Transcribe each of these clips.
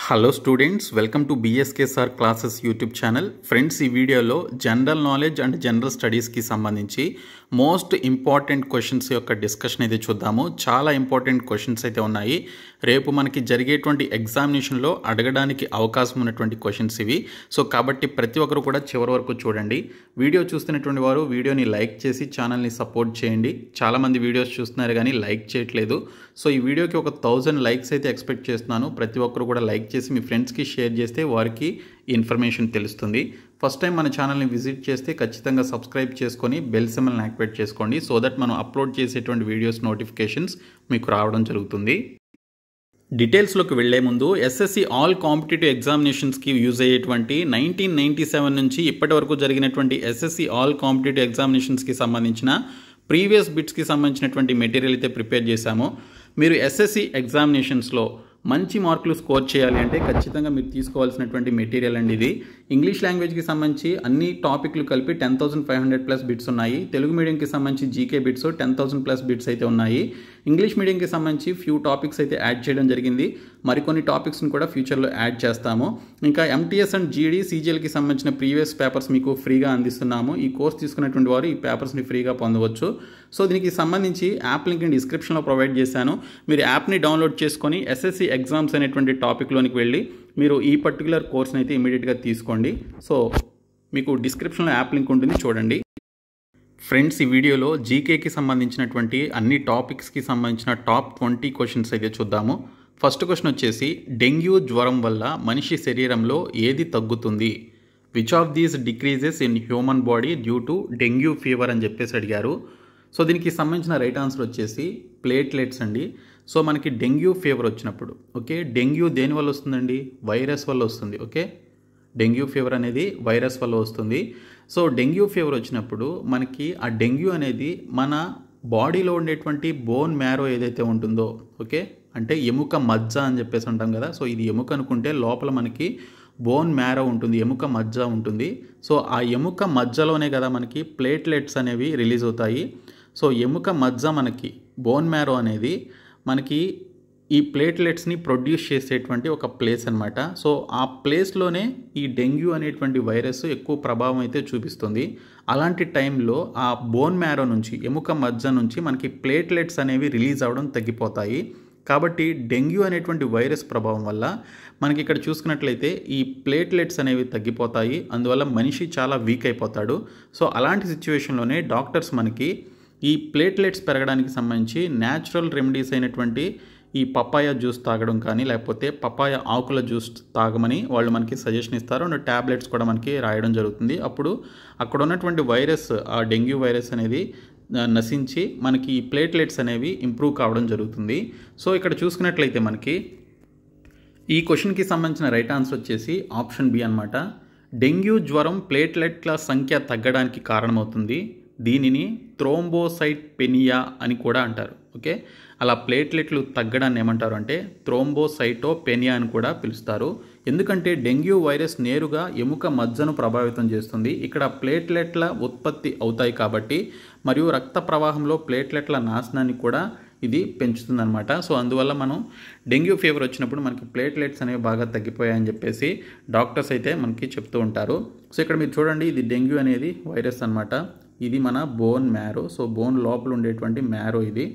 Hello students, welcome to BSKSR classes YouTube channel. Friends, ఈ వీడియోలో general knowledge and general స్టడీస్కి సంబంధించి most important questions యొక్క discussion అయితే చూద్దాము. చాలా ఇంపార్టెంట్ క్వశ్చన్స్ అయితే ఉన్నాయి. రేపు మనకి జరిగేటువంటి ఎగ్జామినేషన్లో అడగడానికి అవకాశం ఉన్నటువంటి క్వశ్చన్స్ ఇవి. సో కాబట్టి ప్రతి ఒక్కరు కూడా చివరి వరకు చూడండి. వీడియో చూస్తున్నటువంటి వారు వీడియోని లైక్ చేసి ఛానల్ని సపోర్ట్ చేయండి. చాలామంది వీడియోస్ చూస్తున్నారు కానీ లైక్ చేయట్లేదు. సో ఈ వీడియోకి ఒక 1000 లైక్స్ అయితే ఎక్స్పెక్ట్ చేస్తున్నాను. ప్రతి ఒక్కరు కూడా లైక్ చేసి మీ ఫ్రెండ్స్కి షేర్ చేస్తే వారికి ఇన్ఫర్మేషన్ తెలుస్తుంది. ఫస్ట్ టైం మన ఛానల్ని విజిట్ చేస్తే ఖచ్చితంగా సబ్స్క్రైబ్ చేసుకొని బెల్ సింబల్ని యాక్టివేట్ చేసుకోండి. సో దట్ మనం అప్లోడ్ చేసేటువంటి వీడియోస్ నోటిఫికేషన్స్ మీకు రావడం జరుగుతుంది. డీటెయిల్స్లోకి వెళ్లే ముందు SSC ఆల్ కాంపిటేటివ్ ఎగ్జామినేషన్స్కి యూజ్ అయ్యేటువంటి 1997 నుంచి ఇప్పటి వరకు జరిగినటువంటి SSC ఆల్ కాంపిటేటివ్ ఎగ్జామినేషన్స్కి సంబంధించిన ప్రీవియస్ బిట్స్కి సంబంధించినటువంటి మెటీరియల్ అయితే ప్రిపేర్ చేశాము. మీరు SSC ఎగ్జామినేషన్స్లో మంచి మార్కులు స్కోర్ చేయాలి అంటే ఖచ్చితంగా మీరు తీసుకోవాల్సినటువంటి మెటీరియల్ అండి ఇది. ఇంగ్లీష్ లాంగ్వేజ్కి సంబంధించి అన్ని టాపిక్లు కలిపి 10,500+ బిట్స్ ఉన్నాయి. తెలుగు మీడియంకి సంబంధించి జీకే బిట్స్ 10,000+ బిట్స్ అయితే ఉన్నాయి. ఇంగ్లీష్ మీడియంకి సంబంధించి ఫ్యూ టాపిక్స్ అయితే యాడ్ చేయడం జరిగింది. మరికొన్ని టాపిక్స్ని కూడా ఫ్యూచర్లో యాడ్ చేస్తాము. ఇంకా MTS అండ్ GD CGLకి సంబంధించిన ప్రీవియస్ పేపర్స్ మీకు ఫ్రీగా అందిస్తున్నాము. ఈ కోర్స్ తీసుకున్నటువంటి వారు ఈ పేపర్స్ని ఫ్రీగా పొందవచ్చు. సో దీనికి సంబంధించి యాప్ లింక్ని డిస్క్రిప్షన్లో ప్రొవైడ్ చేశాను. మీరు యాప్ని డౌన్లోడ్ చేసుకొని SSC ఎగ్జామ్స్ అనేటువంటి టాపిక్లోనికి వెళ్ళి మీరు ఈ పర్టికులర్ కోర్స్ని అయితే ఇమీడియట్గా తీసుకోండి. సో మీకు డిస్క్రిప్షన్లో యాప్ లింక్ ఉంటుంది, చూడండి. ఫ్రెండ్స్, ఈ వీడియోలో జీకేకి సంబంధించినటువంటి అన్ని టాపిక్స్కి సంబంధించిన టాప్ 20 క్వశ్చన్స్ అయితే చూద్దాము. ఫస్ట్ క్వశ్చన్ వచ్చేసి, డెంగ్యూ జ్వరం వల్ల మనిషి శరీరంలో ఏది తగ్గుతుంది? Which of these decreases in human body due to dengue fever అని చెప్పేసి అడిగారు. సో దీనికి సంబంధించిన రైట్ ఆన్సర్ వచ్చేసి ప్లేట్లెట్స్ అండి. సో మనకి డెంగ్యూ ఫీవర్ వచ్చినప్పుడు, ఓకే, డెంగ్యూ దేని వల్ల వస్తుందండి? వైరస్ వల్ల వస్తుంది. ఓకే, డెంగ్యూ ఫీవర్ అనేది వైరస్ వల్ల వస్తుంది. సో డెంగ్యూ ఫీవర్ వచ్చినప్పుడు మనకి ఆ డెంగ్యూ అనేది మన బాడీలో ఉండేటువంటి బోన్ మ్యారో ఏదైతే ఉంటుందో, ఓకే, అంటే ఎముక మజ్జ అని చెప్పేసి అంటాం కదా. సో ఇది ఎముక అనుకుంటే లోపల మనకి బోన్ మ్యారో ఉంటుంది, ఎముక మజ్జ ఉంటుంది. సో ఆ ఎముక మజ్జలోనే కదా మనకి ప్లేట్లెట్స్ అనేవి రిలీజ్ అవుతాయి. సో ఎముక మజ్జ మనకి బోన్ మ్యారో అనేది మనకి ఈ ప్లేట్లెట్స్ని ప్రొడ్యూస్ చేసేటువంటి ఒక ప్లేస్ అనమాట. సో ఆ ప్లేస్లోనే ఈ డెంగ్యూ అనేటువంటి వైరస్ ఎక్కువ ప్రభావం అయితే చూపిస్తుంది. అలాంటి టైంలో ఆ బోన్ మ్యారో నుంచి, ఎముక మజ్జ నుంచి మనకి ప్లేట్లెట్స్ అనేవి రిలీజ్ అవ్వడం తగ్గిపోతాయి. కాబట్టి డెంగ్యూ అనేటువంటి వైరస్ ప్రభావం వల్ల మనకి ఇక్కడ చూసుకున్నట్లయితే ఈ ప్లేట్లెట్స్ అనేవి తగ్గిపోతాయి. అందువల్ల మనిషి చాలా వీక్ అయిపోతాడు. సో అలాంటి సిచ్యువేషన్లోనే డాక్టర్స్ మనకి ఈ ప్లేట్లెట్స్ పెరగడానికి సంబంధించి న్యాచురల్ రెమెడీస్ అయినటువంటి ఈ పపాయ జ్యూస్ తాగడం కానీ, లేకపోతే పపాయ ఆకుల జ్యూస్ తాగమని వాళ్ళు మనకి సజెషన్ ఇస్తారు. అండ్ ట్యాబ్లెట్స్ కూడా మనకి రాయడం జరుగుతుంది. అప్పుడు అక్కడ ఉన్నటువంటి వైరస్, ఆ డెంగ్యూ వైరస్ అనేది నశించి మనకి ఈ ప్లేట్లెట్స్ అనేవి ఇంప్రూవ్ కావడం జరుగుతుంది. సో ఇక్కడ చూసుకున్నట్లయితే మనకి ఈ క్వశ్చన్కి సంబంధించిన రైట్ ఆన్సర్ వచ్చేసి ఆప్షన్ బి అనమాట. డెంగ్యూ జ్వరం ప్లేట్లెట్ల సంఖ్య తగ్గడానికి కారణమవుతుంది. దీనిని థ్రోంబోసైటోపెనియా అని కూడా అంటారు. ఓకే, అలా ప్లేట్లెట్లు తగ్గడాన్ని ఏమంటారు అంటే థ్రోంబోసైటోపెనియా అని కూడా పిలుస్తారు. ఎందుకంటే డెంగ్యూ వైరస్ నేరుగా ఎముక మజ్జను ప్రభావితం చేస్తుంది. ఇక్కడ ప్లేట్లెట్ల ఉత్పత్తి అవుతాయి కాబట్టి, మరియు రక్త ప్రవాహంలో ప్లేట్లెట్ల నాశనాన్ని కూడా ఇది పెంచుతుందన్నమాట. సో అందువల్ల మనం డెంగ్యూ ఫీవర్ వచ్చినప్పుడు మనకి ప్లేట్లెట్స్ అనేవి బాగా తగ్గిపోయాయని చెప్పేసి డాక్టర్స్ అయితే మనకి చెప్తూ ఉంటారు. సో ఇక్కడ మీరు చూడండి, ఇది డెంగ్యూ అనేది వైరస్ అనమాట. ఇది మన బోన్ మ్యారో. సో బోన్ లోపల ఉండేటువంటి మ్యారో ఇది.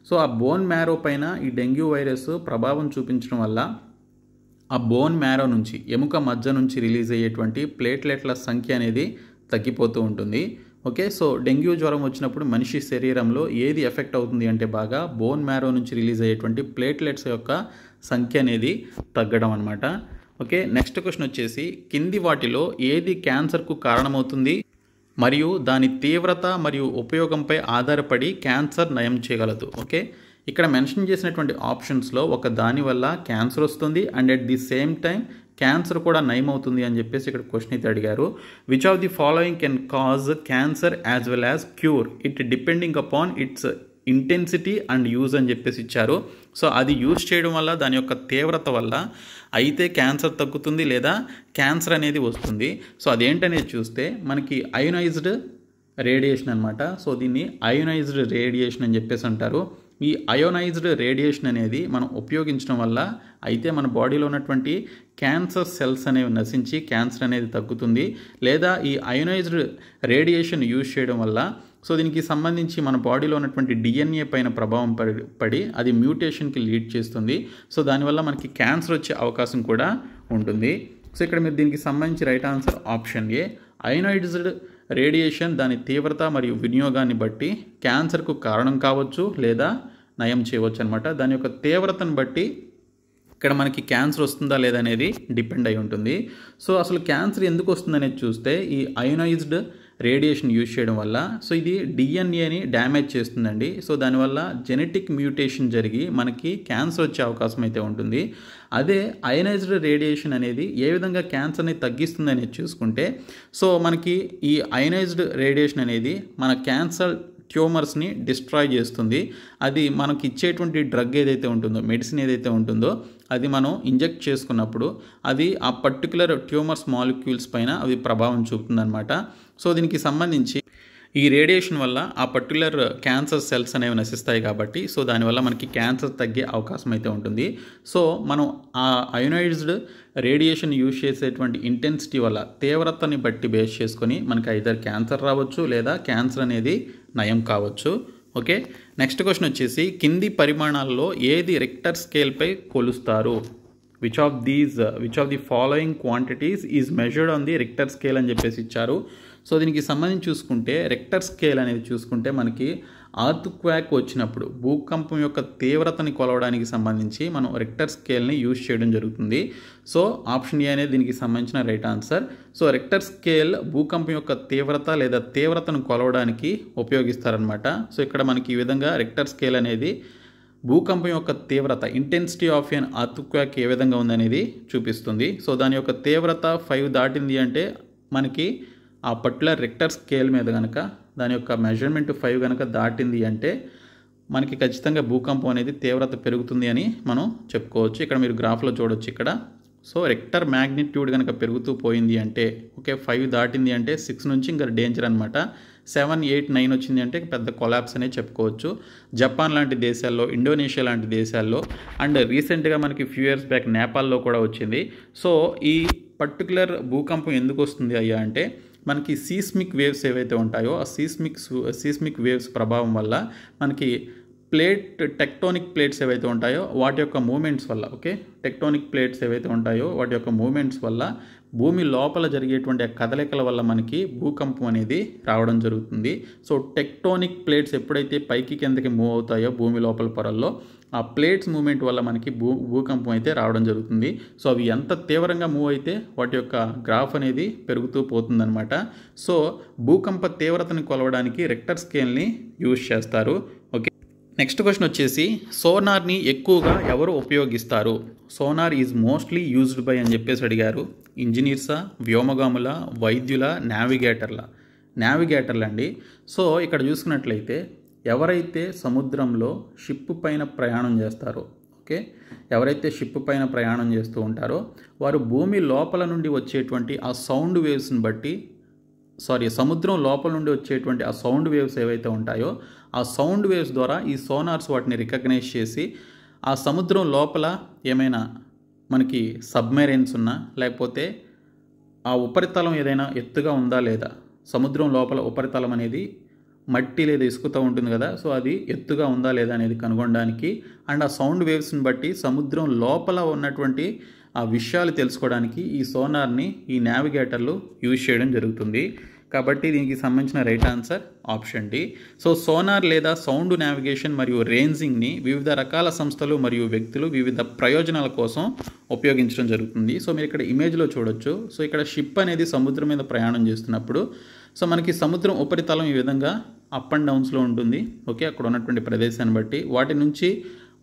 సో ఆ బోన్ మ్యారో పైన ఈ డెంగ్యూ వైరస్ ప్రభావం చూపించడం వల్ల ఆ బోన్ మ్యారో నుంచి, ఎముక మజ్జ నుంచి రిలీజ్ అయ్యేటువంటి ప్లేట్లెట్ల సంఖ్య అనేది తగ్గిపోతూ ఉంటుంది. ఓకే, సో డెంగ్యూ జ్వరం వచ్చినప్పుడు మనిషి శరీరంలో ఏది ఎఫెక్ట్ అవుతుంది అంటే బాగా బోన్ మ్యారో నుంచి రిలీజ్ అయ్యేటువంటి ప్లేట్లెట్స్ యొక్క సంఖ్య అనేది తగ్గడం అనమాట. ఓకే, నెక్స్ట్ క్వశ్చన్ వచ్చేసి, కింది వాటిలో ఏది క్యాన్సర్కు కారణమవుతుంది మరియు దాని తీవ్రత మరియు ఉపయోగంపై ఆధారపడి క్యాన్సర్ నయం చేయగలదు? ఓకే, ఇక్కడ మెన్షన్ చేసినటువంటి ఆప్షన్స్లో ఒక దాని వల్ల క్యాన్సర్ వస్తుంది and at the same time cancer కూడా నయం అవుతుంది అని చెప్పేసి ఇక్కడ క్వశ్చన్ అయితే అడిగారు. Which of the following can cause cancer as well as cure it depending upon it's intensity and use అని చెప్పేసి ఇచ్చారు. సో అది యూజ్ చేయడం వల్ల, దాని యొక్క తీవ్రత వల్ల అయితే క్యాన్సర్ తగ్గుతుంది లేదా క్యాన్సర్ అనేది వస్తుంది. సో అదేంటనేది చూస్తే మనకి అయోనైజ్డ్ రేడియేషన్ అనమాట. సో దీన్ని అయోనైజ్డ్ రేడియేషన్ అని చెప్పేసి అంటారు. ఈ అయోనైజ్డ్ రేడియేషన్ అనేది మనం ఉపయోగించడం వల్ల అయితే మన బాడీలో ఉన్నటువంటి క్యాన్సర్ సెల్స్ అనేవి నశించి క్యాన్సర్ అనేది తగ్గుతుంది, లేదా ఈ అయోనైజ్డ్ రేడియేషన్ యూజ్ చేయడం వల్ల సో దీనికి సంబంధించి మన బాడీలో ఉన్నటువంటి డిఎన్ఏ పైన ప్రభావం పడి అది మ్యూటేషన్కి లీడ్ చేస్తుంది. సో దానివల్ల మనకి క్యాన్సర్ వచ్చే అవకాశం కూడా ఉంటుంది. సో ఇక్కడ మీరు దీనికి సంబంధించి right answer option A. Ionised radiation దాని తీవ్రత మరియు వినియోగాన్ని బట్టి క్యాన్సర్కు కారణం కావచ్చు లేదా నయం చేయవచ్చు అనమాట. దాని యొక్క తీవ్రతను బట్టి ఇక్కడ మనకి క్యాన్సర్ వస్తుందా లేదా అనేది డిపెండ్ అయి ఉంటుంది. సో అసలు క్యాన్సర్ ఎందుకు వస్తుందనేది చూస్తే ఈ అయోనైజ్డ్ రేడియేషన్ యూజ్ చేయడం వల్ల సో ఇది డిఎన్ఏని డ్యామేజ్ చేస్తుందండి. సో దానివల్ల జెనెటిక్ మ్యూటేషన్ జరిగి మనకి క్యాన్సర్ వచ్చే అవకాశం అయితే ఉంటుంది. అదే అయోనైజ్డ్ రేడియేషన్ అనేది ఏ విధంగా క్యాన్సర్ని తగ్గిస్తుంది అనేది చూసుకుంటే సో మనకి ఈ అయోనైజ్డ్ రేడియేషన్ అనేది మన క్యాన్సర్ ట్యూమర్స్ని డిస్ట్రాయ్ చేస్తుంది. అది మనకి ఇచ్చేటువంటి డ్రగ్ ఏదైతే ఉంటుందో, మెడిసిన్ ఏదైతే ఉంటుందో అది మనం ఇంజెక్ట్ చేసుకున్నప్పుడు అది ఆ పర్టికులర్ ట్యూమర్స్ మాలిక్యూల్స్ పైన అది ప్రభావం చూపుతుందన్నమాట. సో దీనికి సంబంధించి ఈ రేడియేషన్ వల్ల ఆ పర్టికులర్ క్యాన్సర్ సెల్స్ అనేవి నశిస్తాయి కాబట్టి సో దానివల్ల మనకి క్యాన్సర్ తగ్గే అవకాశం అయితే ఉంటుంది. సో మనం ఆ అయోనైజ్డ్ రేడియేషన్ యూజ్ చేసేటువంటి ఇంటెన్సిటీ వల్ల తీవ్రతని బట్టి బేస్ చేసుకొని మనకి ఐదర్ క్యాన్సర్ రావచ్చు లేదా క్యాన్సర్ అనేది నయం కావచ్చు. ఓకే, నెక్స్ట్ క్వశ్చన్ వచ్చేసి కింది పరిమాణాల్లో ఏది రిక్టర్ స్కేల్పై కొలుస్తారు? Which of the following quantities is measured on the Richter scale అని చెప్పేసి ఇచ్చారు. సో దీనికి సంబంధించి చూసుకుంటే రిక్టర్ స్కేల్ అనేది చూసుకుంటే మనకి ఆర్త్క్వాక్ వచ్చినప్పుడు భూకంపం యొక్క తీవ్రతని కొలవడానికి సంబంధించి మనం రిక్టర్ స్కేల్ని యూజ్ చేయడం జరుగుతుంది. సో ఆప్షన్ ఏ అనేది దీనికి సంబంధించిన right answer. So Richter scale భూకంపం యొక్క తీవ్రత లేదా తీవ్రతను కొలవడానికి ఉపయోగిస్తారనమాట. సో ఇక్కడ మనకి ఈ విధంగా రిక్టర్ స్కేల్ అనేది భూకంపం యొక్క తీవ్రత ఇంటెన్సిటీ ఆఫ్ ఎన్ అర్త్క్వాక్ ఏ విధంగా ఉందనేది చూపిస్తుంది. సో దాని యొక్క తీవ్రత 5 దాటింది అంటే మనకి ఆ పర్టికులర్ రిక్టర్ స్కేల్ మీద కనుక దాని యొక్క మెజర్మెంట్ 5 కనుక దాటింది అంటే మనకి ఖచ్చితంగా భూకంపం అనేది తీవ్రత పెరుగుతుంది అని మనం చెప్పుకోవచ్చు. ఇక్కడ మీరు గ్రాఫ్లో చూడొచ్చు ఇక్కడ. సో రిక్టర్ మ్యాగ్నిట్యూడ్ కనుక పెరుగుతూ పోయింది అంటే ఓకే 5 దాటింది అంటే 6 నుంచి ఇంకా డేంజర్ అనమాట. 7, 8, 9 వచ్చింది అంటే పెద్ద కొలాప్స్ అనే చెప్పుకోవచ్చు. జపాన్ లాంటి దేశాల్లో, ఇండోనేషియా లాంటి దేశాల్లో అండ్ రీసెంట్గా మనకి ఫ్యూ ఇయర్స్ బ్యాక్ నేపాల్లో కూడా వచ్చింది. సో ఈ పర్టికులర్ భూకంపం ఎందుకు వస్తుంది అయ్యా అంటే మనకి సీస్మిక్ వేవ్స్ ఏవైతే ఉంటాయో ఆ సీస్మిక్ వేవ్స్ ప్రభావం వల్ల మనకి టెక్టోనిక్ ప్లేట్స్ ఏవైతే ఉంటాయో వాటి యొక్క మూమెంట్స్ వల్ల టెక్టోనిక్ ప్లేట్స్ ఏవైతే ఉంటాయో వాటి యొక్క మూమెంట్స్ వల్ల భూమి లోపల జరిగేటువంటి కదలికల వల్ల మనకి భూకంపం అనేది రావడం జరుగుతుంది. సో టెక్టోనిక్ ప్లేట్స్ ఎప్పుడైతే పైకి కిందకి మూవ్ అవుతాయో భూమి లోపల పొరల్లో ఆ ప్లేట్స్ మూమెంట్ వల్ల మనకి భూకంపం అయితే రావడం జరుగుతుంది. సో అవి ఎంత తీవ్రంగా మూవ్ అయితే వాటి యొక్క గ్రాఫ్ అనేది పెరుగుతూ పోతుందన్నమాట. సో భూకంప తీవ్రతను కొలవడానికి రిక్టర్ స్కేల్ని యూజ్ చేస్తారు. ఓకే, నెక్స్ట్ క్వశ్చన్ వచ్చేసి సోనార్ని ఎక్కువగా ఎవరు ఉపయోగిస్తారు? Sonar is mostly used by అని చెప్పేసి అడిగారు. ఇంజనీర్సా, వ్యోమగాముల, వైద్యుల, నావిగేటర్లు అండి. సో ఇక్కడ చూసుకున్నట్లయితే ఎవరైతే సముద్రంలో షిప్ పైన ప్రయాణం చేస్తారో ఎవరైతే షిప్ పైన ప్రయాణం చేస్తూ ఉంటారో వారు భూమి లోపల నుండి వచ్చేటువంటి ఆ సౌండ్ వేవ్స్ని బట్టి సముద్రం లోపల నుండి వచ్చేటువంటి ఆ సౌండ్ వేవ్స్ ఏవైతే ఉంటాయో ఆ సౌండ్ వేవ్స్ ద్వారా ఈ సోనార్స్ వాటిని రికగ్నైజ్ చేసి ఆ సముద్రం లోపల ఏమైనా మనకి సబ్మెరైన్స్ ఉన్నా లేకపోతే ఆ ఉపరితలం ఏదైనా ఎత్తుగా ఉందా లేదా, సముద్రం లోపల ఉపరితలం అనేది మట్టి లేదా ఇసుకతో ఉంటుంది కదా, సో అది ఎత్తుగా ఉందా లేదా అనేది కనుగొనడానికి అండ్ ఆ సౌండ్ వేవ్స్ని బట్టి సముద్రం లోపల ఉన్నటువంటి ఆ విషయాలు తెలుసుకోవడానికి ఈ సోనార్ని ఈ నావిగేటర్లు యూజ్ చేయడం జరుగుతుంది. కాబట్టి దీనికి సంబంధించిన right answer option D. So sonar లేదా సౌండ్ నావిగేషన్ మరియు రేంజింగ్ని వివిధ రకాల సంస్థలు మరియు వ్యక్తులు వివిధ ప్రయోజనాల కోసం ఉపయోగించడం జరుగుతుంది. సో మీరు ఇక్కడ ఇమేజ్లో చూడొచ్చు. సో ఇక్కడ షిప్ అనేది సముద్రం మీద ప్రయాణం చేస్తున్నప్పుడు సో మనకి సముద్రం ఉపరితలం ఈ విధంగా అప్ అండ్ డౌన్స్లో ఉంటుంది. అక్కడ ఉన్నటువంటి ప్రదేశాన్ని బట్టి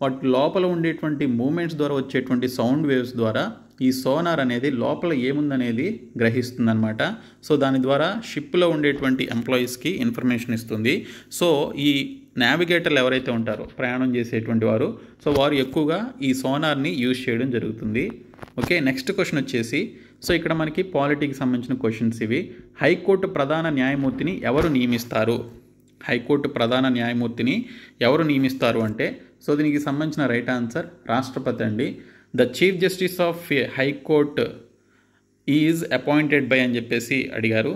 వాటి లోపల ఉండేటువంటి మూమెంట్స్ ద్వారా వచ్చేటువంటి సౌండ్ వేవ్స్ ద్వారా ఈ సోనార్ అనేది లోపల ఏముందనేది గ్రహిస్తుందన్నమాట. సో దాని ద్వారా షిప్లో ఉండేటువంటి ఎంప్లాయీస్కి ఇన్ఫర్మేషన్ ఇస్తుంది. సో ఈ నావిగేటర్లు ఎవరైతే ఉంటారో ప్రయాణం చేసేటువంటి వారు ఎక్కువగా ఈ సోనార్ని యూజ్ చేయడం జరుగుతుంది. నెక్స్ట్ క్వశ్చన్ వచ్చేసి సో ఇక్కడ మనకి పాలిటీకి సంబంధించిన క్వశ్చన్స్ ఇవి. హైకోర్టు ప్రధాన న్యాయమూర్తిని ఎవరు నియమిస్తారు? హైకోర్టు ప్రధాన న్యాయమూర్తిని ఎవరు నియమిస్తారు అంటే, సో దీనికి సంబంధించిన రైట్ ఆన్సర్ రాష్ట్రపతి అండి. The chief justice of high court is appointed by అని చెప్పేసి అడిగారు.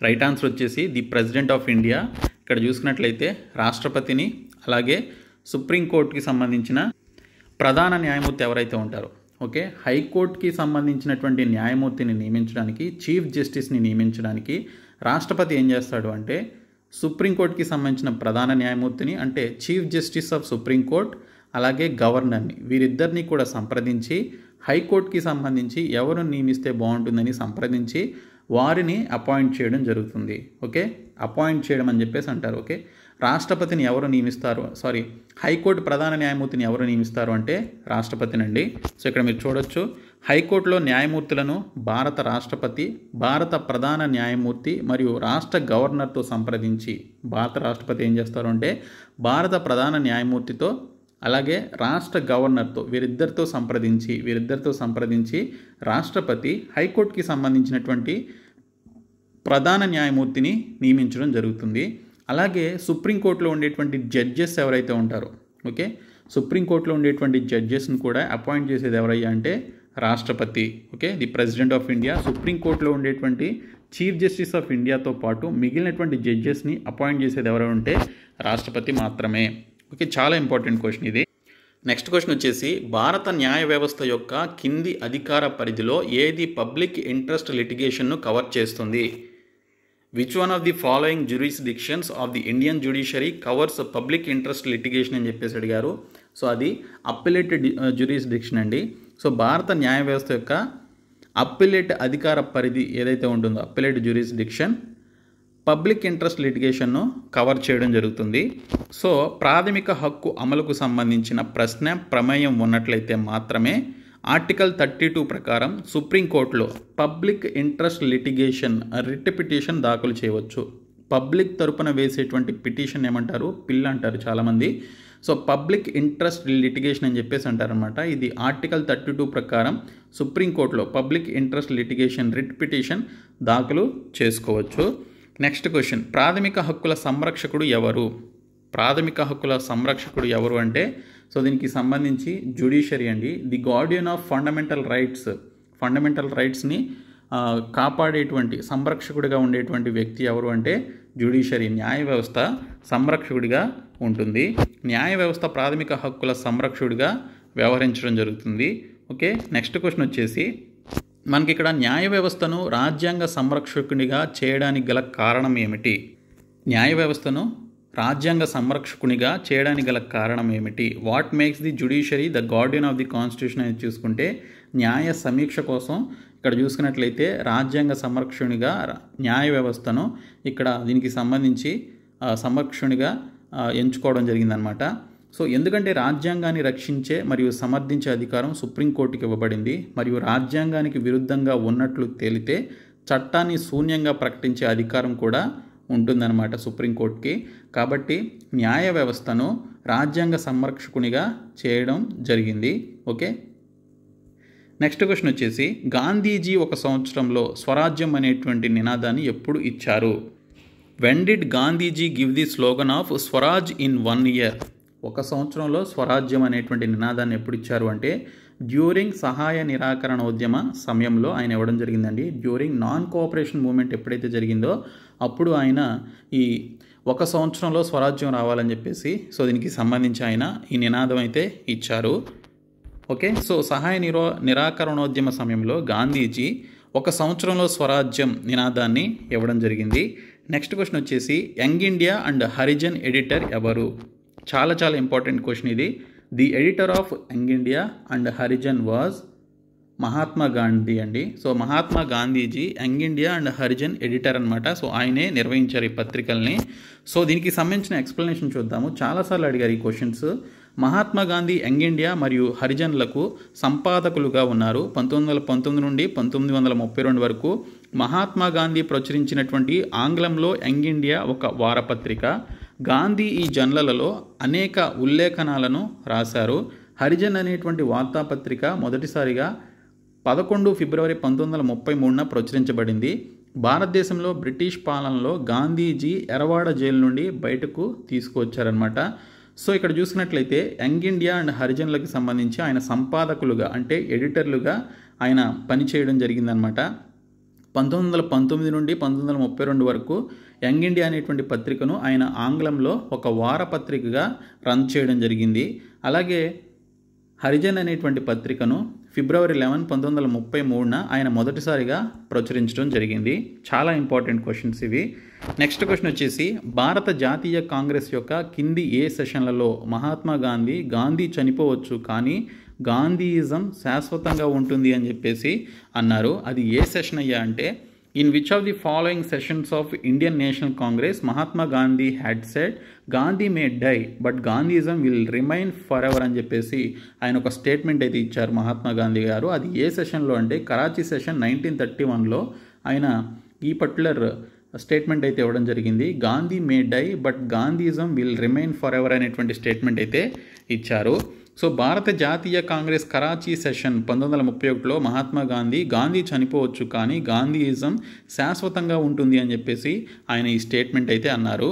రైట్ ఆన్సర్ వచ్చేసి ది ప్రెసిడెంట్ ఆఫ్ ఇండియా. ఇక్కడ చూసుకున్నట్లయితే రాష్ట్రపతిని, అలాగే సుప్రీంకోర్టుకి సంబంధించిన ప్రధాన న్యాయమూర్తి ఎవరైతే ఉంటారో, ఓకే, హైకోర్టుకి సంబంధించినటువంటి న్యాయమూర్తిని నియమించడానికి, చీఫ్ జస్టిస్ని నియమించడానికి రాష్ట్రపతి ఏం చేస్తాడు అంటే, సుప్రీంకోర్టుకి సంబంధించిన ప్రధాన న్యాయమూర్తిని అంటే చీఫ్ జస్టిస్ ఆఫ్ సుప్రీంకోర్ట్, అలాగే గవర్నర్ని, వీరిద్దరిని కూడా సంప్రదించి హైకోర్టుకి సంబంధించి ఎవరు నియమిస్తే బాగుంటుందని సంప్రదించి వారిని అపాయింట్ చేయడం జరుగుతుంది. ఓకే, అపాయింట్ చేయడం అని చెప్పేసి అంటారు. ఓకే, రాష్ట్రపతిని ఎవరు నియమిస్తారు, హైకోర్టు ప్రధాన న్యాయమూర్తిని ఎవరు నియమిస్తారు అంటే రాష్ట్రపతినండి. సో ఇక్కడ మీరు చూడొచ్చు, హైకోర్టులో న్యాయమూర్తులను భారత రాష్ట్రపతి, భారత ప్రధాన న్యాయమూర్తి మరియు రాష్ట్ర గవర్నర్తో సంప్రదించి, భారత రాష్ట్రపతి ఏం చేస్తారు అంటే భారత ప్రధాన న్యాయమూర్తితో అలాగే రాష్ట్ర గవర్నర్తో వీరిద్దరితో సంప్రదించి రాష్ట్రపతి హైకోర్టుకి సంబంధించినటువంటి ప్రధాన న్యాయమూర్తిని నియమించడం జరుగుతుంది. అలాగే సుప్రీంకోర్టులో ఉండేటువంటి జడ్జెస్ ఎవరైతే ఉంటారో, ఓకే, సుప్రీంకోర్టులో ఉండేటువంటి జడ్జెస్ని కూడా అపాయింట్ చేసేది ఎవరయ్యా అంటే రాష్ట్రపతి. Okay, the president of India సుప్రీంకోర్టులో ఉండేటువంటి చీఫ్ జస్టిస్ ఆఫ్ ఇండియాతో పాటు మిగిలినటువంటి జడ్జెస్ని అపాయింట్ చేసేది ఎవరు అంటే రాష్ట్రపతి మాత్రమే. ఓకే, చాలా ఇంపార్టెంట్ క్వశ్చన్ ఇది. నెక్స్ట్ క్వశ్చన్ వచ్చేసి, భారత న్యాయ వ్యవస్థ యొక్క కింది అధికార పరిధిలో ఏది పబ్లిక్ ఇంట్రెస్ట్ లిటిగేషన్ను కవర్ చేస్తుంది? Which one of the following జ్యూరిస్డిక్షన్స్ of the Indian judiciary covers public interest litigation అని చెప్పేసి అడిగారు. సో అది అప్పిలేట్ జ్యూరిస్డిక్షన్ అండి. సో భారత న్యాయ వ్యవస్థ యొక్క అప్పిలేట్ అధికార పరిధి ఏదైతే ఉంటుందో, అప్పిలేట్ జ్యూరిస్డిక్షన్ పబ్లిక్ ఇంట్రెస్ట్ లిటిగేషన్ను కవర్ చేయడం జరుగుతుంది. సో ప్రాథమిక హక్కు అమలుకు సంబంధించిన ప్రమేయం ఉన్నట్లయితే మాత్రమే ఆర్టికల్ 32 ప్రకారం సుప్రీంకోర్టులో public interest litigation writ petition దాఖలు చేయవచ్చు. పబ్లిక్ తరపున వేసేటువంటి పిటిషన్ ఏమంటారు, పిల్ అంటారు చాలామంది. సో పబ్లిక్ ఇంట్రెస్ట్ లిటిగేషన్ అని చెప్పేసి అంటారనమాట. ఇది ఆర్టికల్ 32 ప్రకారం సుప్రీంకోర్టులో public interest litigation writ petition దాఖలు చేసుకోవచ్చు. నెక్స్ట్ క్వశ్చన్, ప్రాథమిక హక్కుల సంరక్షకుడు ఎవరు? ప్రాథమిక హక్కుల సంరక్షకుడు ఎవరు అంటే, సో దీనికి సంబంధించి జ్యుడిషియరీ అండి. ది గార్డియన్ ఆఫ్ ఫండమెంటల్ రైట్స్ని కాపాడేటువంటి సంరక్షకుడిగా ఉండేటువంటి వ్యక్తి ఎవరు అంటే జ్యుడిషియరీ, న్యాయ వ్యవస్థ సంరక్షకుడిగా ఉంటుంది. న్యాయ వ్యవస్థ ప్రాథమిక హక్కుల సంరక్షకుడిగా వ్యవహరించడం జరుగుతుంది. ఓకే, నెక్స్ట్ క్వశ్చన్ వచ్చేసి, మనకి ఇక్కడ న్యాయ వ్యవస్థను రాజ్యాంగ సంరక్షకునిగా చేయడానికి గల కారణం ఏమిటి? న్యాయ వ్యవస్థను రాజ్యాంగ సంరక్షకునిగా చేయడానికి గల కారణం ఏమిటి? What makes the judiciary the Guardian of the constitution అని చూసుకుంటే, న్యాయ సమీక్ష కోసం ఇక్కడ చూసుకున్నట్లయితే రాజ్యాంగ సంరక్షకునిగా న్యాయ వ్యవస్థను ఇక్కడ దీనికి సంబంధించి సంరక్షకునిగా ఎంచుకోవడం జరిగిందనమాట. సో ఎందుకంటే రాజ్యాంగాన్ని రక్షించే మరియు సమర్థించే అధికారం సుప్రీంకోర్టుకి ఇవ్వబడింది, మరియు రాజ్యాంగానికి విరుద్ధంగా ఉన్నట్లు తేలితే చట్టాన్ని శూన్యంగా ప్రకటించే అధికారం కూడా ఉంటుందన్నమాట సుప్రీంకోర్టుకి. కాబట్టి న్యాయ వ్యవస్థను రాజ్యాంగ సంరక్షకునిగా చేయడం జరిగింది. ఓకే, నెక్స్ట్ క్వశ్చన్ వచ్చేసి, గాంధీజీ 1 సంవత్సరంలో స్వరాజ్యం అనేటువంటి నినాదాన్ని ఎప్పుడు ఇచ్చారు? When did Gandhiji give the slogan of Swaraj in 1 year? 1 సంవత్సరంలో స్వరాజ్యం అనేటువంటి నినాదాన్ని ఎప్పుడు ఇచ్చారు అంటే డ్యూరింగ్ సహాయ నిరాకరణోద్యమ సమయంలో ఆయన ఇవ్వడం జరిగిందండి. డ్యూరింగ్ నాన్ కోఆపరేషన్ మూవ్మెంట్ ఎప్పుడైతే జరిగిందో అప్పుడు ఆయన ఈ 1 సంవత్సరంలో స్వరాజ్యం రావాలని చెప్పేసి, సో దీనికి సంబంధించి ఆయన ఈ నినాదం అయితే ఇచ్చారు. ఓకే, సో సహాయ నిరాకరణోద్యమ సమయంలో గాంధీజీ 1 సంవత్సరంలో స్వరాజ్యం నినాదాన్ని ఇవ్వడం జరిగింది. నెక్స్ట్ క్వశ్చన్ వచ్చేసి, Young India and Harijan editor ఎవరు? చాలా చాలా ఇంపార్టెంట్ క్వశ్చన్ ఇది. The editor of Young India and Harijan was Mahatma Gandhi అండి. So Mahatma Gandhiji Young India and Harijan editor అనమాట. సో ఆయనే నిర్వహించారు ఈ పత్రికల్ని. సో దీనికి సంబంధించిన ఎక్స్ప్లెనేషన్ చూద్దాము. చాలాసార్లు అడిగారు ఈ questions. Mahatma Gandhi young India మరియు హరిజన్లకు సంపాదకులుగా ఉన్నారు. 1919 నుండి 1932 వరకు మహాత్మా గాంధీ ప్రచురించినటువంటి ఆంగ్లంలో యంగ్ ఇండియా ఒక వారపత్రిక. గాంధీ ఈ జర్నళ్లలో అనేక ఉల్లేఖనాలను రాశారు. హరిజన్ అనేటువంటి వార్తాపత్రిక మొదటిసారిగా 11 ఫిబ్రవరి 1933 ప్రచురించబడింది. భారతదేశంలో బ్రిటిష్ పాలనలో గాంధీజీ ఎరవాడ జైలు నుండి బయటకు తీసుకువచ్చారనమాట. సో ఇక్కడ చూసినట్లయితే యంగ్ ఇండియా అండ్ హరిజనులకు సంబంధించి ఆయన సంపాదకులుగా అంటే ఎడిటర్లుగా ఆయన పనిచేయడం జరిగిందనమాట. 1919 నుండి 1932 వరకు యంగ్ ఇండియా అనేటువంటి పత్రికను ఆయన ఆంగ్లంలో ఒక వారపత్రికగా రన్ చేయడం జరిగింది. అలాగే హరిజన్ అనేటువంటి పత్రికను ఫిబ్రవరి 11, 1933 ఆయన మొదటిసారిగా ప్రచురించడం జరిగింది. చాలా ఇంపార్టెంట్ క్వశ్చన్స్ ఇవి. నెక్స్ట్ క్వశ్చన్ వచ్చేసి భారత జాతీయ కాంగ్రెస్ యొక్క కింది ఏ సెషన్లలో మహాత్మా గాంధీ చనిపోవచ్చు కానీ గాంధీయిజం శాశ్వతంగా ఉంటుంది అని చెప్పేసి అన్నారు. అది ఏ సెషన్ అయ్యా అంటే in which of the following sessions of Indian National Congress Mahatma Gandhi had said Gandhi may die but Gandhism will remain for ever అని చెప్పేసి ఆయన ఒక స్టేట్మెంట్ అయితే ఇచ్చారు మహాత్మా గాంధీ గారు. అది ఏ సెషన్లో అంటే కరాచీ సెషన్ 1931లో ఆయన ఈ పర్టికులర్ స్టేట్మెంట్ అయితే ఇవ్వడం జరిగింది. Gandhi may die but Gandhism will remain for ever అనేటువంటి స్టేట్మెంట్ అయితే ఇచ్చారు. సో భారత జాతీయ కాంగ్రెస్ కరాచీ సెషన్ 1931లో మహాత్మా గాంధీ చనిపోవచ్చు కానీ గాంధీయిజం శాశ్వతంగా ఉంటుంది అని చెప్పేసి ఆయన ఈ స్టేట్మెంట్ అయితే అన్నారు.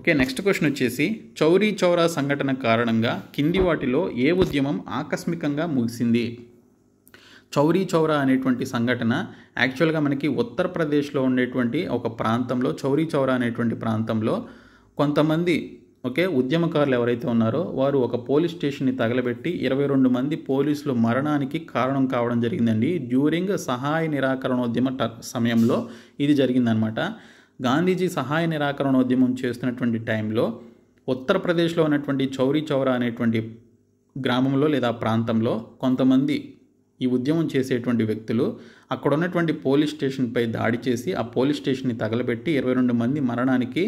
ఓకే, నెక్స్ట్ క్వశ్చన్ వచ్చేసి చౌరీ చౌరా సంఘటన కారణంగా కింది వాటిలో ఏ ఉద్యమం ఆకస్మికంగా ముగిసింది? చౌరీ చౌరా అనేటువంటి సంఘటన యాక్చువల్గా మనకి ఉత్తరప్రదేశ్లో ఉండేటువంటి ఒక ప్రాంతంలో చౌరీ చౌరా అనేటువంటి ప్రాంతంలో కొంతమంది ఉద్యమకారులు ఎవరైతే ఉన్నారో వారు ఒక పోలీస్ స్టేషన్ని తగలబెట్టి 22 మంది పోలీసులు మరణానికి కారణం కావడం జరిగిందండి. డ్యూరింగ్ సహాయ నిరాకరణోద్యమ సమయంలో ఇది జరిగిందనమాట. గాంధీజీ సహాయ నిరాకరణోద్యమం చేస్తున్నటువంటి టైంలో ఉత్తరప్రదేశ్లో ఉన్నటువంటి చౌరీ చౌరా అనేటువంటి గ్రామంలో లేదా ప్రాంతంలో కొంతమంది ఈ ఉద్యమం చేసేటువంటి వ్యక్తులు అక్కడ ఉన్నటువంటి పోలీస్ స్టేషన్పై దాడి చేసి ఆ పోలీస్ స్టేషన్ని తగలబెట్టి 22 మంది మరణానికి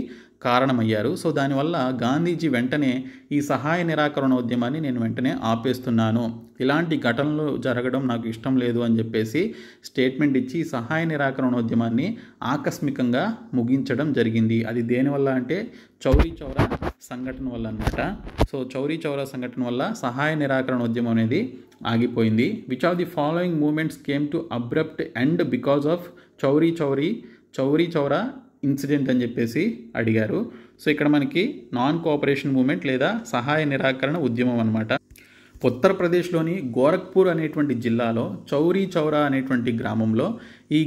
కారణమయ్యారు. సో దానివల్ల గాంధీజీ వెంటనే ఈ సహాయ నిరాకరణోద్యమాన్ని నేను వెంటనే ఆపేస్తున్నాను, ఇలాంటి ఘటనలు జరగడం నాకు ఇష్టం లేదు అని చెప్పేసి స్టేట్మెంట్ ఇచ్చి సహాయ నిరాకరణోద్యమాన్ని ఆకస్మికంగా ముగించడం జరిగింది. అది దేనివల్ల అంటే చౌరీ చౌరా సంఘటన వల్ల అనమాట. సో చౌరీ చౌరా సంఘటన వల్ల సహాయ నిరాకరణోద్యమం అనేది ఆగిపోయింది. Which of the following movements came to abrupt end because of Chauri Chaura incident అని చెప్పేసి అడిగారు. సో ఇక్కడ మనకి నాన్ కోఆపరేషన్ మూమెంట్ లేదా సహాయ నిరాకరణ ఉద్యమం అనమాట. ఉత్తరప్రదేశ్లోని గోరఖ్పూర్ అనేటువంటి జిల్లాలో చౌరీ చౌరా అనేటువంటి గ్రామంలో ఈ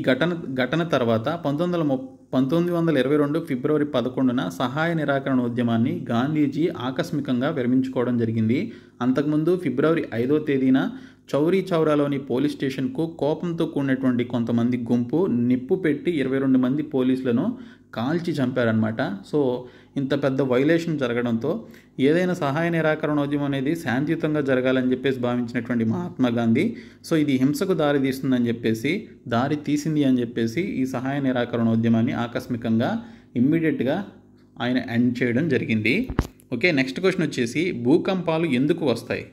ఘటన తర్వాత 1922 ఫిబ్రవరి 11న సహాయ నిరాకరణ ఉద్యమాన్ని గాంధీజీ ఆకస్మికంగా విరమించుకోవడం జరిగింది. అంతకుముందు ఫిబ్రవరి 5వ తేదీన చౌరీ చౌరాలోని పోలీస్ స్టేషన్కు కోపంతో కూడినటువంటి కొంతమంది గుంపు నిప్పు పెట్టి 22 మంది పోలీసులను కాల్చి చంపారనమాట. సో ఇంత పెద్ద వైలేషన్ జరగడంతో ఏదైనా సహాయ నిరాకరణోద్యమం అనేది శాంతియుతంగా జరగాలని చెప్పేసి భావించినటువంటి మహాత్మా గాంధీ సో ఇది హింసకు దారి తీసింది అని చెప్పేసి ఈ సహాయ నిరాకరణోద్యమాన్ని ఆకస్మికంగా ఇమ్మీడియట్గా ఆయన ఎండ్ చేయడం జరిగింది. ఓకే, నెక్స్ట్ క్వశ్చన్ వచ్చేసి భూకంపాలు ఎందుకు వస్తాయి?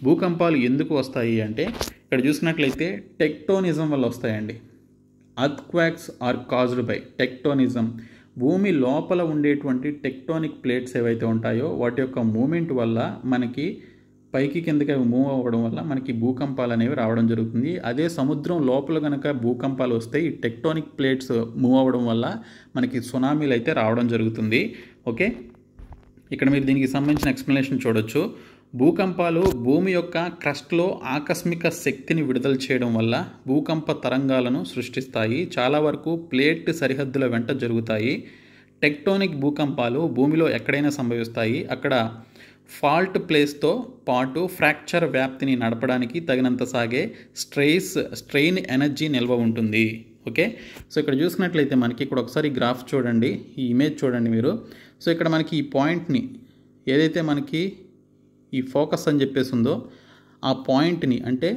భూకంపాలు ఎందుకు వస్తాయి అంటే ఇక్కడ చూసినట్లయితే టెక్టోనిజం వల్ల వస్తాయండి. అర్త్క్వాక్స్ ఆర్ కాజ్డ్ బై టెక్టోనిజం. భూమి లోపల ఉండేటువంటి టెక్టోనిక్ ప్లేట్స్ ఏవైతే ఉంటాయో వాటి యొక్క మూమెంట్ వల్ల మనకి పైకి కిందకి మూవ్ అవ్వడం వల్ల మనకి భూకంపాలు అనేవి రావడం జరుగుతుంది. అదే సముద్రం లోపల కనుక భూకంపాలు వస్తే ఈ టెక్టోనిక్ ప్లేట్స్ మూవ్ అవ్వడం వల్ల మనకి సునామీలు అయితే రావడం జరుగుతుంది. ఓకే, ఇక్కడ మీరు దీనికి సంబంధించిన ఎక్స్ప్లెనేషన్ చూడొచ్చు. భూకంపాలు భూమి యొక్క క్రస్ట్లో ఆకస్మిక శక్తిని విడుదల చేయడం వల్ల భూకంప తరంగాలను సృష్టిస్తాయి. చాలా వరకు ప్లేట్ సరిహద్దుల వెంట జరుగుతాయి. టెక్టోనిక్ భూకంపాలు భూమిలో ఎక్కడైనా సంభవిస్తాయి. అక్కడ ఫాల్ట్ ప్లేస్తో పాటు ఫ్రాక్చర్ వ్యాప్తిని నడపడానికి తగినంత సాగే స్ట్రెయిన్ ఎనర్జీ నిల్వ ఉంటుంది. ఓకే, సో ఇక్కడ చూసినట్లయితే మనకి ఇక్కడ ఒకసారి గ్రాఫ్ చూడండి, ఈ ఇమేజ్ చూడండి మీరు. సో ఇక్కడ మనకి ఈ పాయింట్ని ఏదైతే మనకి ఈ ఫోకస్ అని చెప్పేసి ఉందో ఆ పాయింట్ని అంటే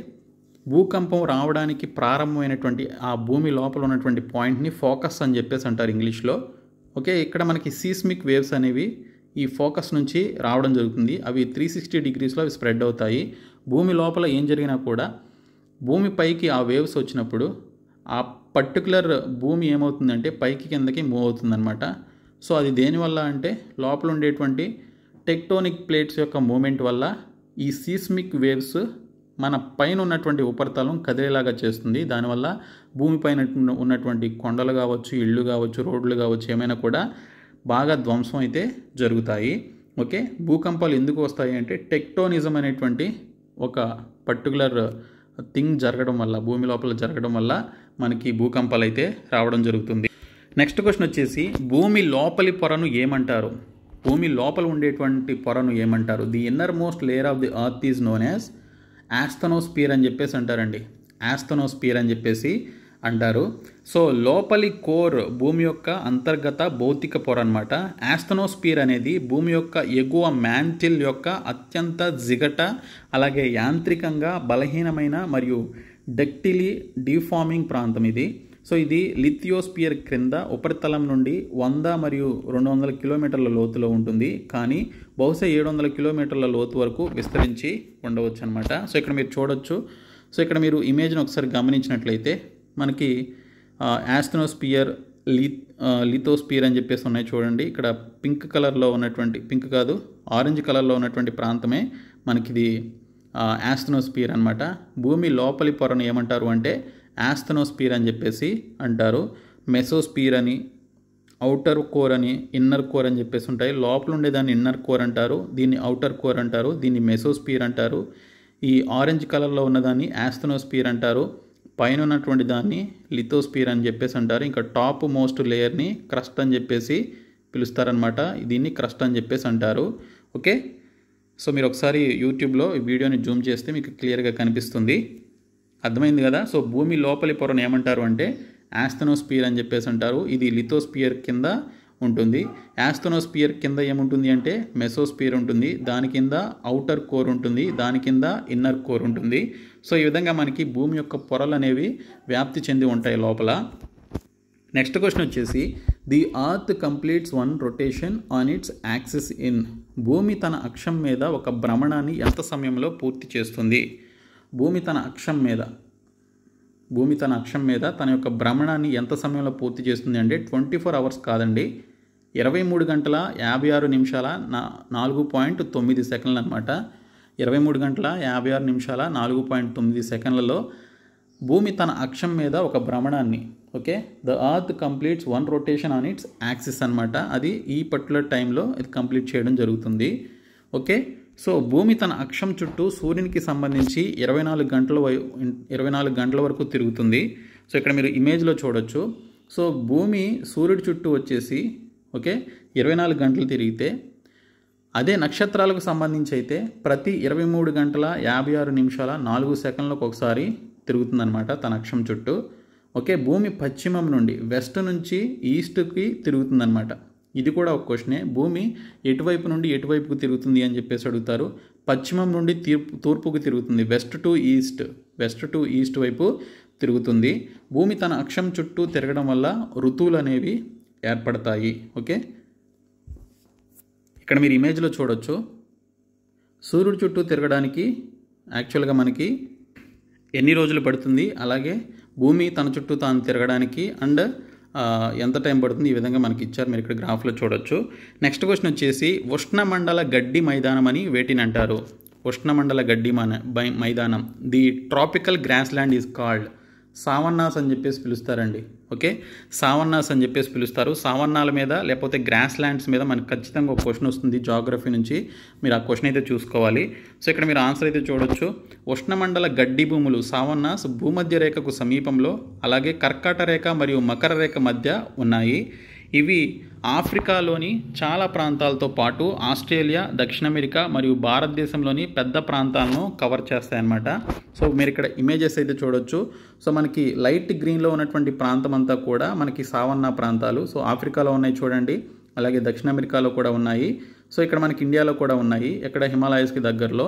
భూకంపం రావడానికి ప్రారంభమైనటువంటి ఆ భూమి లోపల ఉన్నటువంటి పాయింట్ని ఫోకస్ అని చెప్పేసి అంటారు ఇంగ్లీష్లో. ఓకే, ఇక్కడ మనకి సీస్మిక్ వేవ్స్ అనేవి ఈ ఫోకస్ నుంచి రావడం జరుగుతుంది. అవి 360 డిగ్రీస్లో అవి స్ప్రెడ్ అవుతాయి. భూమి లోపల ఏం జరిగినా కూడా భూమి పైకి ఆ వేవ్స్ వచ్చినప్పుడు ఆ పర్టికులర్ భూమి ఏమవుతుందంటే పైకి కిందకి మూవ్ అవుతుందన్నమాట. సో అది దేనివల్ల అంటే లోపల ఉండేటువంటి టెక్టోనిక్ ప్లేట్స్ యొక్క మూమెంట్ వల్ల ఈ సీస్మిక్ వేవ్స్ మన పైన ఉన్నటువంటి ఉపరితలం కదిలేలాగా చేస్తుంది. దానివల్ల భూమిపైన ఉన్నటువంటి కొండలు కావచ్చు, ఇళ్ళు కావచ్చు, రోడ్లు కావచ్చు, ఏమైనా కూడా బాగా ధ్వంసం అయితే జరుగుతాయి. ఓకే, భూకంపాలు ఎందుకు వస్తాయి అంటే టెక్టోనిజం అనేటువంటి ఒక పర్టికులర్ థింగ్ జరగడం వల్ల, భూమి లోపల జరగడం వల్ల మనకి భూకంపాలు అయితే రావడం జరుగుతుంది. నెక్స్ట్ క్వశ్చన్ వచ్చేసి భూమి లోపలి పొరను ఏమంటారు? భూమి లోపల ఉండేటువంటి పొరను ఏమంటారు? The innermost layer of the earth is known as asthenosphere అని చెప్పేసి అంటారండి. ఆస్థనోస్పియర్ అని చెప్పేసి అంటారు. సో లోపలి కోర్ భూమి యొక్క అంతర్గత భౌతిక పొర అనమాట. ఆస్థనోస్పియర్ అనేది భూమి యొక్క ఎగువ మ్యాంటిల్ యొక్క అత్యంత జిగట, అలాగే యాంత్రికంగా బలహీనమైన మరియు డక్టిలీ డిఫార్మింగ్ ప్రాంతం ఇది. సో ఇది లిథియోస్పియర్ క్రింద ఉపరితలం నుండి 100 మరియు 200 కిలోమీటర్ల లోతులో ఉంటుంది, కానీ బహుశా 700 కిలోమీటర్ల లోతు వరకు విస్తరించి ఉండవచ్చు అనమాట. సో ఇక్కడ మీరు చూడొచ్చు. సో ఇక్కడ మీరు ఇమేజ్ని ఒకసారి గమనించినట్లయితే మనకి ఆస్థనోస్పియర్, లిథోస్పియర్ అని చెప్పేసి ఉన్నాయి చూడండి. ఇక్కడ పింక్ కలర్లో ఉన్నటువంటి, పింక్ కాదు ఆరెంజ్ కలర్లో ఉన్నటువంటి ప్రాంతమే మనకిది ఆస్థనోస్పియర్ అనమాట. భూమి లోపలి పొరను ఏమంటారు అంటే ఆస్థనోస్పియర్ అని చెప్పేసి అంటారు. మెసోస్పియర్ అని, అవుటర్ కోర్ అని, ఇన్నర్ కోర్ అని చెప్పేసి ఉంటాయి. లోపల ఉండేదాన్ని ఇన్నర్ కోర్ అంటారు, దీన్ని అవుటర్ కోర్ అంటారు, దీన్ని మెసోస్పియర్ అంటారు. ఈ ఆరెంజ్ కలర్లో ఉన్నదాన్ని ఆస్థనోస్పియర్ అంటారు, పైన ఉన్నటువంటి దాన్ని లిథోస్పియర్ అని చెప్పేసి అంటారు. ఇంకా టాప్ మోస్ట్ లేయర్ని క్రస్ట్ అని చెప్పేసి పిలుస్తారనమాట. దీన్ని క్రస్ట్ అని చెప్పేసి అంటారు. ఓకే, సో మీరు ఒకసారి యూట్యూబ్లో ఈ వీడియోని జూమ్ చేస్తే మీకు క్లియర్గా కనిపిస్తుంది. అర్థమైంది కదా? సో భూమి లోపలి పొరను ఏమంటారు అంటే ఆస్థనోస్పియర్ అని చెప్పేసి అంటారు. ఇది లిథోస్పియర్ కింద ఉంటుంది. ఆస్థనోస్పియర్ కింద ఏముంటుంది అంటే మెసోస్పియర్ ఉంటుంది, దాని కింద అవుటర్ కోర్ ఉంటుంది, దాని కింద ఇన్నర్ కోర్ ఉంటుంది. సో ఈ విధంగా మనకి భూమి యొక్క పొరలు అనేవి వ్యాప్తి చెంది ఉంటాయి లోపల. నెక్స్ట్ క్వశ్చన్ వచ్చేసి the earth completes 1 rotation on its axis in. భూమి తన అక్షం మీద ఒక భ్రమణాన్ని ఎంత సమయంలో పూర్తి చేస్తుంది? భూమి తన అక్షం మీద తన యొక్క భ్రమణాన్ని ఎంత సమయంలో పూర్తి చేస్తుంది అంటే 24 అవర్స్ కాదండి, 23 గంటల 56 నిమిషాల 4.9 సెకండ్లు అనమాట. 23 గంటల 56 నిమిషాల 4.9 సెకండ్లలో భూమి తన అక్షం మీద ఒక భ్రమణాన్ని, okay, the earth completes 1 rotation on its axis అనమాట. అది ఈ పర్టికులర్ టైంలో ఇది కంప్లీట్ చేయడం జరుగుతుంది. ఓకే, సో భూమి తన అక్షం చుట్టూ సూర్యునికి సంబంధించి 24 గంటల వరకు తిరుగుతుంది. సో ఇక్కడ మీరు ఇమేజ్లో చూడొచ్చు. సో భూమి సూర్యుడి చుట్టూ వచ్చేసి ఓకే 24 గంటలు తిరిగితే, అదే నక్షత్రాలకు సంబంధించి అయితే ప్రతి 23 గంటల 56 నిమిషాల 4 సెకండ్లకు ఒకసారి తిరుగుతుందన్నమాట తన అక్షం చుట్టూ. ఓకే, భూమి పశ్చిమం నుండి వెస్ట్ నుంచి ఈస్ట్కి తిరుగుతుందన్నమాట. ఇది కూడా ఒక క్వశ్చనే. భూమి ఎటువైపు నుండి ఎటువైపుకు తిరుగుతుంది అని చెప్పేసి అడుగుతారు. పశ్చిమం నుండి తూర్పుకు తిరుగుతుంది, వెస్ట్ టు ఈస్ట్ వైపు తిరుగుతుంది. భూమి తన అక్షం చుట్టూ తిరగడం వల్ల ఋతువులు అనేవి ఏర్పడతాయి. ఓకే, ఇక్కడ మీరు ఇమేజ్లో చూడొచ్చు. సూర్యుడి చుట్టూ తిరగడానికి యాక్చువల్గా మనకి ఎన్ని రోజులు పడుతుంది, అలాగే భూమి తన చుట్టూ తాను తిరగడానికి అండ్ ఎంత టైం పడుతుంది, ఈ విధంగా మనకి ఇచ్చారు. మీరు ఇక్కడ గ్రాఫ్లో చూడొచ్చు. నెక్స్ట్ క్వశ్చన్ వచ్చేసి ఉష్ణమండల గడ్డి మైదానం అని వేటిని అంటారు? ఉష్ణమండల గడ్డి మైదానం, the tropical grassland is called savannas అని చెప్పేసి పిలుస్తారండి. ఓకే, సావన్నాస్ అని చెప్పేసి పిలుస్తారు. సావన్నాల మీద లేకపోతే గ్రాస్ ల్యాండ్స్ మీద మనకు ఖచ్చితంగా ఒక క్వశ్చన్ వస్తుంది జాగ్రఫీ నుంచి. మీరు ఆ క్వశ్చన్ అయితే చూసుకోవాలి. సో ఇక్కడ మీరు ఆన్సర్ అయితే చూడొచ్చు. ఉష్ణమండల గడ్డి భూములు సావన్నాస్ భూమధ్య రేఖకు సమీపంలో, అలాగే కర్కాట రేఖ మరియు మకర రేఖ మధ్య ఉన్నాయి. ఇవి ఆఫ్రికాలోని చాలా ప్రాంతాలతో పాటు ఆస్ట్రేలియా, దక్షిణ అమెరికా మరియు భారతదేశంలోని పెద్ద ప్రాంతాలను కవర్ చేస్తాయన్నమాట. సో మీరు ఇక్కడ ఇమేజెస్ అయితే చూడొచ్చు. సో మనకి లైట్ గ్రీన్లో ఉన్నటువంటి ప్రాంతం అంతా కూడా మనకి సావన్నా ప్రాంతాలు. సో ఆఫ్రికాలో ఉన్నాయి చూడండి, అలాగే దక్షిణ అమెరికాలో కూడా ఉన్నాయి. సో ఇక్కడ మనకి ఇండియాలో కూడా ఉన్నాయి, ఇక్కడ హిమాలయస్కి దగ్గరలో.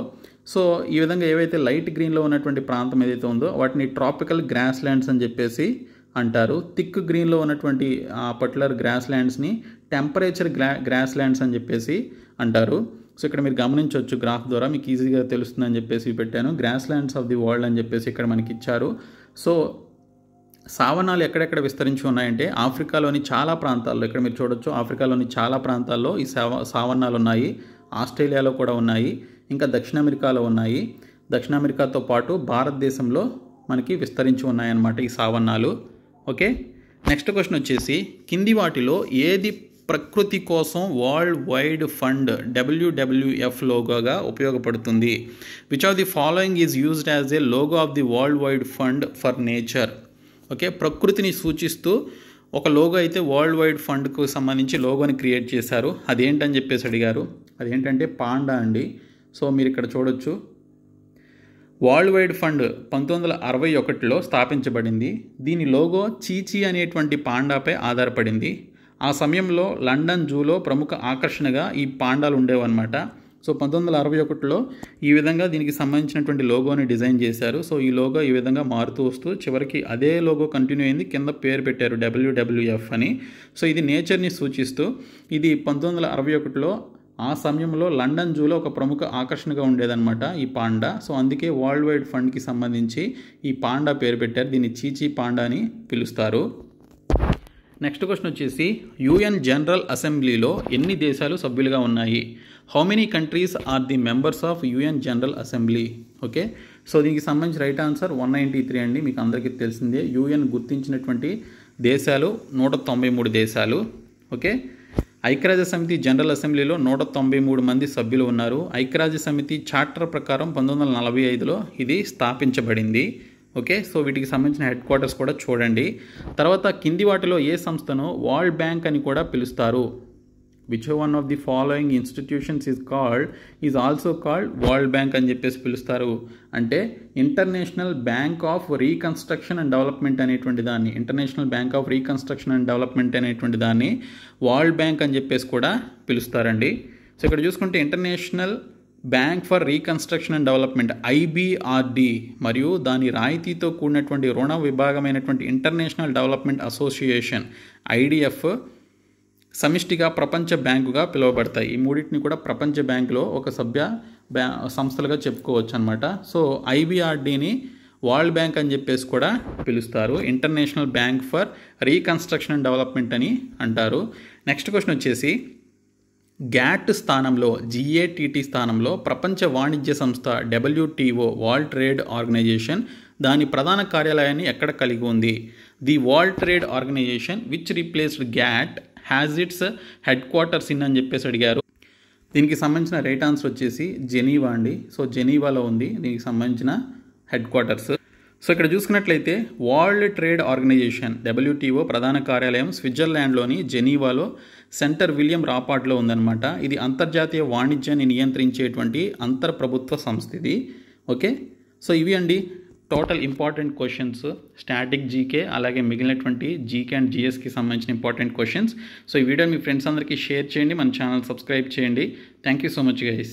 సో ఈ విధంగా ఏవైతే లైట్ గ్రీన్లో ఉన్నటువంటి ప్రాంతం ఏదైతే ఉందో వాటిని ట్రాపికల్ గ్రాస్ ల్యాండ్స్ అని చెప్పేసి అంటారు. థిక్ గ్రీన్లో ఉన్నటువంటి పర్టికులర్ గ్రాస్ ల్యాండ్స్ని టెంపరేచర్ గ్రాస్ ల్యాండ్స్ అని చెప్పేసి అంటారు. సో ఇక్కడ మీరు గమనించవచ్చు, గ్రాఫ్ ద్వారా మీకు ఈజీగా తెలుస్తుందని చెప్పేసి పెట్టాను. Grass lands of the world అని చెప్పేసి ఇక్కడ మనకి ఇచ్చారు. సో సావన్నాలు ఎక్కడెక్కడ విస్తరించి ఉన్నాయంటే ఆఫ్రికాలోని చాలా ప్రాంతాల్లో, ఇక్కడ మీరు చూడొచ్చు, ఆఫ్రికాలోని చాలా ప్రాంతాల్లో ఈ సావన్నాలు ఉన్నాయి. ఆస్ట్రేలియాలో కూడా ఉన్నాయి, ఇంకా దక్షిణ అమెరికాలో ఉన్నాయి. దక్షిణ అమెరికాతో పాటు భారతదేశంలో మనకి విస్తరించి ఉన్నాయన్నమాట ఈ సావన్నాలు. ఓకే, నెక్స్ట్ క్వశ్చన్ వచ్చేసి కింది వాటిలో ఏది ప్రకృతి కోసం వరల్డ్ వైడ్ ఫండ్ WWF లోగోగా ఉపయోగపడుతుంది? Which of the following is used as a logo of the world wide fund for nature? Okay, ప్రకృతిని సూచిస్తూ ఒక లోగో అయితే వరల్డ్ వైడ్ ఫండ్కు సంబంధించి లోగోని క్రియేట్ చేశారు. అదేంటని చెప్పేసి అడిగారు. అదేంటంటే పాండా అండి. సో మీరు ఇక్కడ చూడొచ్చు, వరల్డ్ వైడ్ ఫండ్ 1961లో స్థాపించబడింది. దీని లోగో చీచీ అనేటువంటి పాండాపై ఆధారపడింది. ఆ సమయంలో లండన్ జూలో ప్రముఖ ఆకర్షణగా ఈ పాండాలు ఉండేవన్నమాట. సో 1961లో ఈ విధంగా దీనికి సంబంధించినటువంటి లోగోని డిజైన్ చేశారు. సో ఈ లోగో ఈ విధంగా మారుతూ వస్తూ చివరికి అదే లోగో కంటిన్యూ అయింది, కింద పేరు పెట్టారు WWF అని. సో ఇది నేచర్ని సూచిస్తూ ఇది 1961లో ఆ సమయంలో లండన్ జూలో ఒక ప్రముఖ ఆకర్షణగా ఉండేదన్నమాట ఈ పాండా. సో అందుకే వరల్డ్ వైడ్ ఫండ్కి సంబంధించి ఈ పాండా పేరు పెట్టారు. దీన్ని చీచీ పాండా అని పిలుస్తారు. నెక్స్ట్ క్వశ్చన్ వచ్చేసి UN జనరల్ అసెంబ్లీలో ఎన్ని దేశాలు సభ్యులుగా ఉన్నాయి? How many countries are the members of UN general assembly? Okay, so దీనికి సంబంధించి రైట్ ఆన్సర్ 193 అండి. మీకు అందరికీ తెలిసిందే, UN గుర్తించినటువంటి దేశాలు 193 దేశాలు. ఓకే, ఐక్యరాజ్య సమితి జనరల్ అసెంబ్లీలో 193 మంది సభ్యులు ఉన్నారు. ఐక్యరాజ్య సమితి చార్టర్ ప్రకారం 1945లో ఇది స్థాపించబడింది. ఓకే, సో వీటికి సంబంధించిన హెడ్ క్వార్టర్స్ కూడా చూడండి. తర్వాత కింది వాటిలో ఏ సంస్థను వరల్డ్ బ్యాంక్ అని కూడా పిలుస్తారు? Which one of the following institutions is also called world bank అని చెప్పేసి పిలుస్తారు అంటే international bank of reconstruction and development అనేటువంటి దాన్ని, international bank of reconstruction and development అనేటువంటి దాన్ని వరల్డ్ బ్యాంక్ అని చెప్పేసి కూడా పిలుస్తారండి. సో ఇక్కడ చూసుకుంటే international bank for reconstruction and development IBRD మరియు దాని రాయితీతో కూడినటువంటి రుణ విభాగమైనటువంటి ఇంటర్నేషనల్ డెవలప్మెంట్ అసోసియేషన్ IDF సమిష్టిగా ప్రపంచ బ్యాంకుగా పిలువబడతాయి. ఈ మూడింటిని కూడా ప్రపంచ బ్యాంకులో ఒక సభ్య సంస్థలుగా చెప్పుకోవచ్చు అనమాట. సో IBRDని వరల్డ్ బ్యాంక్ అని చెప్పేసి కూడా పిలుస్తారు. International bank for reconstruction and development అని అంటారు. నెక్స్ట్ క్వశ్చన్ వచ్చేసి గ్యాట్ స్థానంలో GATT స్థానంలో ప్రపంచ వాణిజ్య సంస్థ WTO వరల్డ్ ట్రేడ్ ఆర్గనైజేషన్ దాని ప్రధాన కార్యాలయాన్ని ఎక్కడ కలిగి ఉంది? The World Trade Organization which replaced GATT has its headquarters in అని చెప్పేసి అడిగారు. దీనికి సంబంధించిన రైట్ ఆన్సర్ వచ్చేసి జెనీవా అండి. సో జెనీవాలో ఉంది దీనికి సంబంధించిన హెడ్ క్వార్టర్స్. సో ఇక్కడ చూసుకున్నట్లయితే వరల్డ్ ట్రేడ్ ఆర్గనైజేషన్ WTO ప్రధాన కార్యాలయం స్విట్జర్లాండ్లోని జెనీవాలో సెంటర్ విలియం రాపార్ట్లో ఉందన్నమాట. ఇది అంతర్జాతీయ వాణిజ్యాన్ని నియంత్రించేటువంటి అంతర్ప్రభుత్వ సంస్థ ఇది. ఓకే, సో ఇవి అండి total important questions, static GK అలాగే మిగిలినటువంటి జీకే అండ్ GSకి సంబంధించిన ఇంపార్టెంట్ క్వశ్చన్స్. సో ఈ వీడియో మీ ఫ్రెండ్స్ అందరికీ షేర్ చేయండి, మన ఛానల్ సబ్స్క్రైబ్ చేయండి. Thank you so much guys.